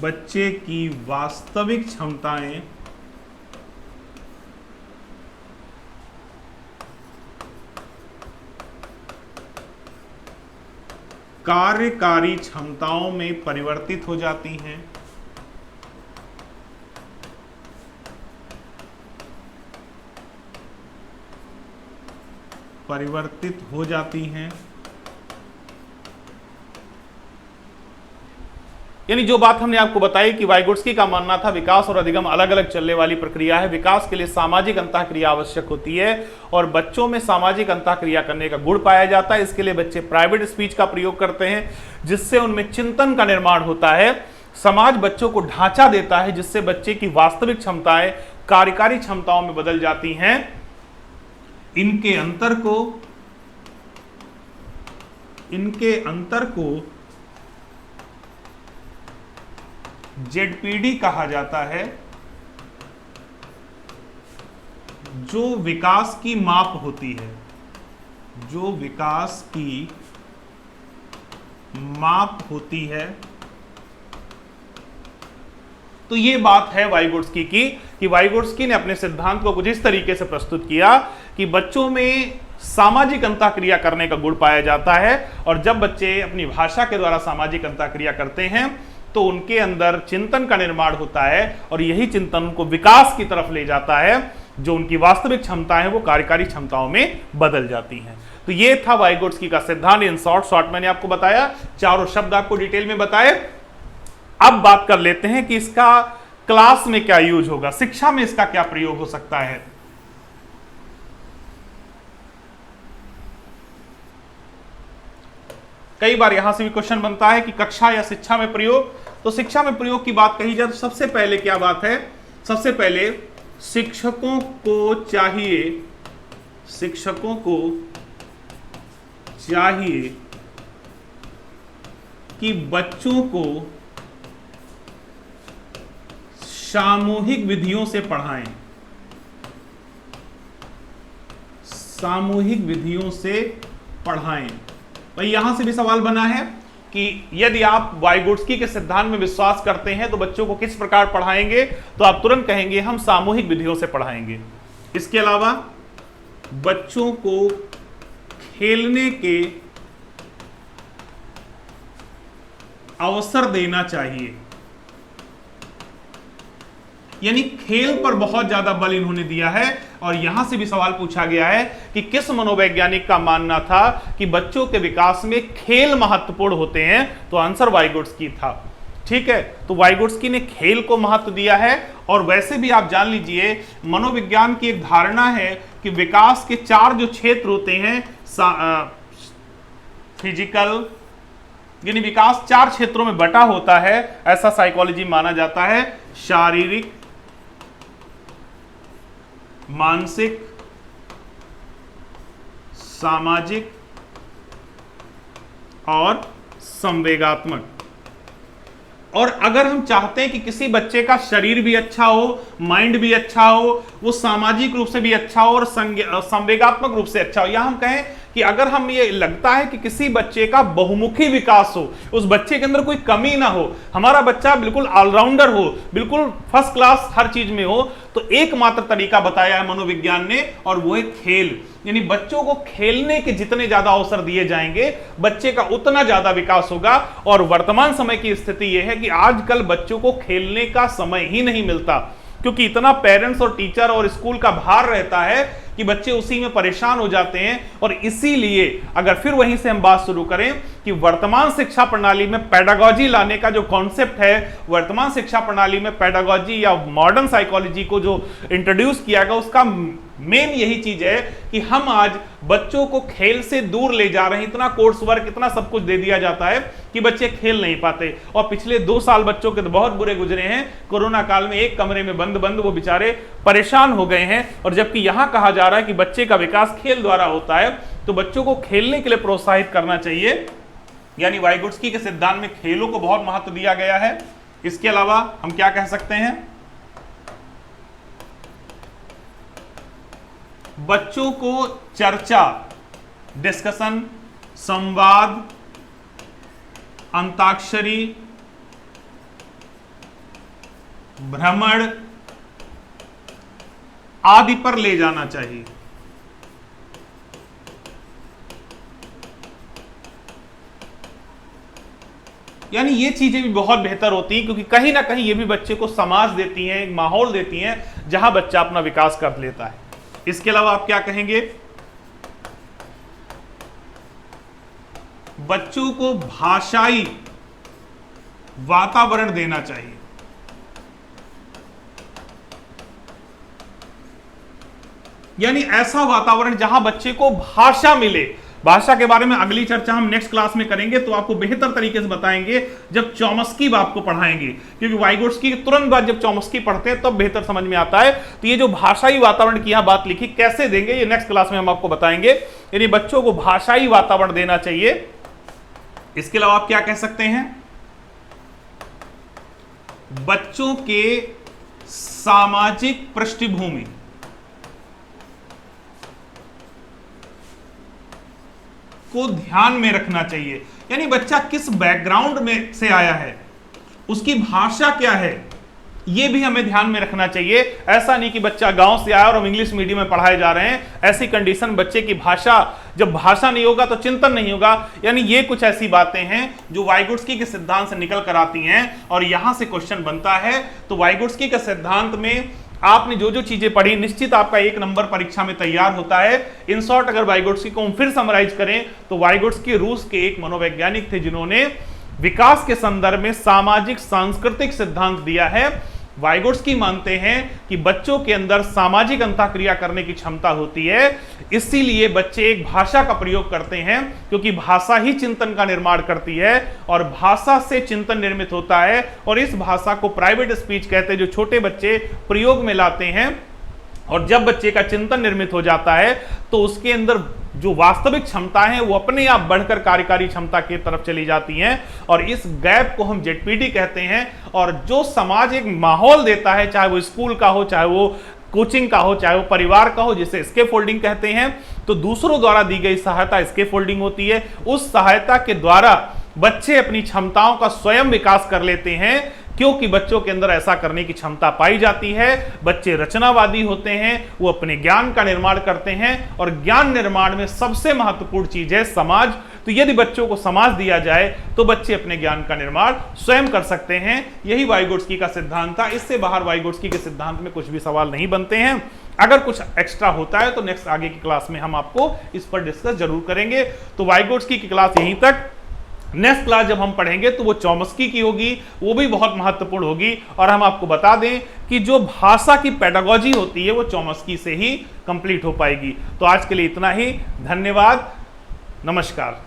बच्चे की वास्तविक क्षमताएं कार्यकारी क्षमताओं में परिवर्तित हो जाती हैं। परिवर्तित हो जाती हैं। यानी जो बात हमने आपको बताई कि वाइगोट्स्की का मानना था विकास और अधिगम अलग अलग चलने वाली प्रक्रिया है। विकास के लिए सामाजिक अंतःक्रिया आवश्यक होती है और बच्चों में सामाजिक अंतःक्रिया करने का गुण पाया जाता है। इसके लिए बच्चे प्राइवेट स्पीच का प्रयोग करते हैं, जिससे उनमें चिंतन का निर्माण होता है। समाज बच्चों को ढांचा देता है, जिससे बच्चे की वास्तविक क्षमताएं कार्यकारी क्षमताओं में बदल जाती हैं। इनके अंतर को जेडपीडी कहा जाता है, जो विकास की माप होती है, जो विकास की माप होती है। तो ये बात है वाइगोट्स्की की कि वाइगोट्स्की ने अपने सिद्धांत को कुछ इस तरीके से प्रस्तुत किया कि बच्चों में सामाजिक अंतःक्रिया करने का गुण पाया जाता है और जब बच्चे अपनी भाषा के द्वारा सामाजिक अंतःक्रिया करते हैं तो उनके अंदर चिंतन का निर्माण होता है और यही चिंतन उनको विकास की तरफ ले जाता है, जो उनकी वास्तविक क्षमताएं हैं वो कार्यकारी क्षमताओं में बदल जाती हैं। तो ये था वाइगोट्स्की का सिद्धांत। इन शॉर्ट मैंने आपको बताया, चारों शब्द आपको डिटेल में बताए। अब बात कर लेते हैं कि इसका क्लास में क्या यूज होगा, शिक्षा में इसका क्या प्रयोग हो सकता है। कई बार यहां से भी क्वेश्चन बनता है कि कक्षा या शिक्षा में प्रयोग। तो शिक्षा में प्रयोग की बात कही जाए तो सबसे पहले क्या बात है, सबसे पहले शिक्षकों को चाहिए कि बच्चों को सामूहिक विधियों से पढ़ाएं, सामूहिक विधियों से पढ़ाएं। भाई यहां से भी सवाल बना है कि यदि आप वाइगोट्स्की के सिद्धांत में विश्वास करते हैं तो बच्चों को किस प्रकार पढ़ाएंगे, तो आप तुरंत कहेंगे हम सामूहिक विधियों से पढ़ाएंगे। इसके अलावा बच्चों को खेलने के अवसर देना चाहिए, यानी खेल पर बहुत ज्यादा बल इन्होंने दिया है। और यहां से भी सवाल पूछा गया है कि किस मनोवैज्ञानिक का मानना था कि बच्चों के विकास में खेल महत्वपूर्ण होते हैं, तो आंसर वाइगोट्स्की था। ठीक है, तो वाइगोट्स्की ने खेल को महत्व दिया है। और वैसे भी आप जान लीजिए मनोविज्ञान की एक धारणा है कि विकास के 4 जो क्षेत्र होते हैं, फिजिकल, यानी विकास 4 क्षेत्रों में बटा होता है, ऐसा साइकोलॉजी माना जाता है। शारीरिक, मानसिक, सामाजिक और संवेगात्मक। और अगर हम चाहते हैं कि किसी बच्चे का शरीर भी अच्छा हो, माइंड भी अच्छा हो, वो सामाजिक रूप से भी अच्छा हो और संवेगात्मक रूप से अच्छा हो, या हम कहें कि अगर हम ये लगता है कि किसी बच्चे का बहुमुखी विकास हो, उस बच्चे के अंदर कोई कमी ना हो, हमारा बच्चा बिल्कुल ऑलराउंडर हो, बिल्कुल फर्स्ट क्लास हर चीज में हो, तो एकमात्र तरीका बताया है मनोविज्ञान ने, और वो है खेल। यानी बच्चों को खेलने के जितने ज्यादा अवसर दिए जाएंगे, बच्चे का उतना ज्यादा विकास होगा। और वर्तमान समय की स्थिति यह है कि आजकल बच्चों को खेलने का समय ही नहीं मिलता, क्योंकि इतना पेरेंट्स और टीचर और स्कूल का भार रहता है कि बच्चे उसी में परेशान हो जाते हैं। और इसीलिए अगर फिर वहीं से हम बात शुरू करें कि वर्तमान शिक्षा प्रणाली में पेडागॉजी लाने का जो कॉन्सेप्ट है, वर्तमान शिक्षा प्रणाली में पेडागॉजी या मॉडर्न साइकोलॉजी को जो इंट्रोड्यूस किया गया, उसका मेन यही चीज है कि हम आज बच्चों को खेल से दूर ले जा रहे हैं। इतना कोर्स वर्क, इतना सब कुछ दे दिया जाता है कि बच्चे खेल नहीं पाते। और पिछले 2 साल बच्चों के तो बहुत बुरे गुजरे हैं। कोरोना काल में एक कमरे में बंद बंद वो बेचारे परेशान हो गए हैं। और जबकि यहां कहा जा रहा है कि बच्चे का विकास खेल द्वारा होता है, तो बच्चों को खेलने के लिए प्रोत्साहित करना चाहिए। यानी वाइगोट्स्की के सिद्धांत में खेलों को बहुत महत्व दिया गया है। इसके अलावा हम क्या कह सकते हैं, बच्चों को चर्चा, डिस्कशन, संवाद, अंताक्षरी, भ्रमण आदि पर ले जाना चाहिए। यानी ये चीजें भी बहुत बेहतर होती हैं, क्योंकि कहीं ना कहीं ये भी बच्चे को समाज देती हैं, एक माहौल देती हैं जहां बच्चा अपना विकास कर लेता है। इसके अलावा आप क्या कहेंगे, बच्चों को भाषाई वातावरण देना चाहिए। यानी ऐसा वातावरण जहां बच्चे को भाषा मिले। भाषा के बारे में अगली चर्चा हम नेक्स्ट क्लास में करेंगे, तो आपको बेहतर तरीके से बताएंगे जब चॉम्स्की आपको पढ़ाएंगे, क्योंकि वाइगोट्स्की के तुरंत बाद जब चॉम्स्की पढ़ते हैं तब तो बेहतर समझ में आता है। तो ये जो भाषाई वातावरण की यहां बात लिखी, कैसे देंगे ये नेक्स्ट क्लास में हम आपको बताएंगे। यानी बच्चों को भाषाई वातावरण देना चाहिए। इसके अलावा आप क्या कह सकते हैं, बच्चों के सामाजिक पृष्ठभूमि को ध्यान में रखना चाहिए। यानी बच्चा किस बैकग्राउंड में से आया है, उसकी भाषा क्या है, यह भी हमें ध्यान में रखना चाहिए। ऐसा नहीं कि बच्चा गांव से आया और हम इंग्लिश मीडियम में पढ़ाए जा रहे हैं। ऐसी कंडीशन, बच्चे की भाषा, जब भाषा नहीं होगा तो चिंतन नहीं होगा। यानी ये कुछ ऐसी बातें हैं जो वाइगोट्स्की के सिद्धांत से निकल कर आती हैं और यहां से क्वेश्चन बनता है। तो वाइगोट्स्की के सिद्धांत में आपने जो जो चीजें पढ़ी, निश्चित आपका 1 नंबर परीक्षा में तैयार होता है। इन शॉर्ट अगर वाइगोट्स्की को हम फिर समराइज करें तो वाइगोट्स्की रूस के एक मनोवैज्ञानिक थे जिन्होंने विकास के संदर्भ में सामाजिक सांस्कृतिक सिद्धांत दिया है। वाइगोट्स्की मानते हैं कि बच्चों के अंदर सामाजिक अंतःक्रिया करने की क्षमता होती है, इसीलिए बच्चे एक भाषा का प्रयोग करते हैं, क्योंकि भाषा ही चिंतन का निर्माण करती है और भाषा से चिंतन निर्मित होता है। और इस भाषा को प्राइवेट स्पीच कहते हैं, जो छोटे बच्चे प्रयोग में लाते हैं। और जब बच्चे का चिंतन निर्मित हो जाता है तो उसके अंदर जो वास्तविक क्षमता है वो अपने आप बढ़कर कार्यकारी क्षमता की तरफ चली जाती हैं। और इस गैप को हम जेडपीटी कहते हैं। और जो समाज एक माहौल देता है, चाहे वो स्कूल का हो, चाहे वो कोचिंग का हो, चाहे वो परिवार का हो, जिसे स्कैफोल्डिंग कहते हैं, तो दूसरों द्वारा दी गई सहायता स्कैफोल्डिंग होती है। उस सहायता के द्वारा बच्चे अपनी क्षमताओं का स्वयं विकास कर लेते हैं, क्योंकि बच्चों के अंदर ऐसा करने की क्षमता पाई जाती है। बच्चे रचनावादी होते हैं, वो अपने ज्ञान का निर्माण करते हैं और ज्ञान निर्माण में सबसे महत्वपूर्ण चीज है समाज। तो यदि बच्चों को समाज दिया जाए तो बच्चे अपने ज्ञान का निर्माण स्वयं कर सकते हैं। यही वाइगोट्स्की का सिद्धांत था। इससे बाहर वाइगोट्स्की के सिद्धांत में कुछ भी सवाल नहीं बनते हैं। अगर कुछ एक्स्ट्रा होता है तो नेक्स्ट आगे की क्लास में हम आपको इस पर डिस्कस जरूर करेंगे। तो वाइगोट्स्की की क्लास यहीं तक। नेक्स्ट क्लास जब हम पढ़ेंगे तो वो चॉम्स्की की होगी, वो भी बहुत महत्वपूर्ण होगी। और हम आपको बता दें कि जो भाषा की पेडागॉजी होती है वो चॉम्स्की से ही कंप्लीट हो पाएगी। तो आज के लिए इतना ही। धन्यवाद, नमस्कार।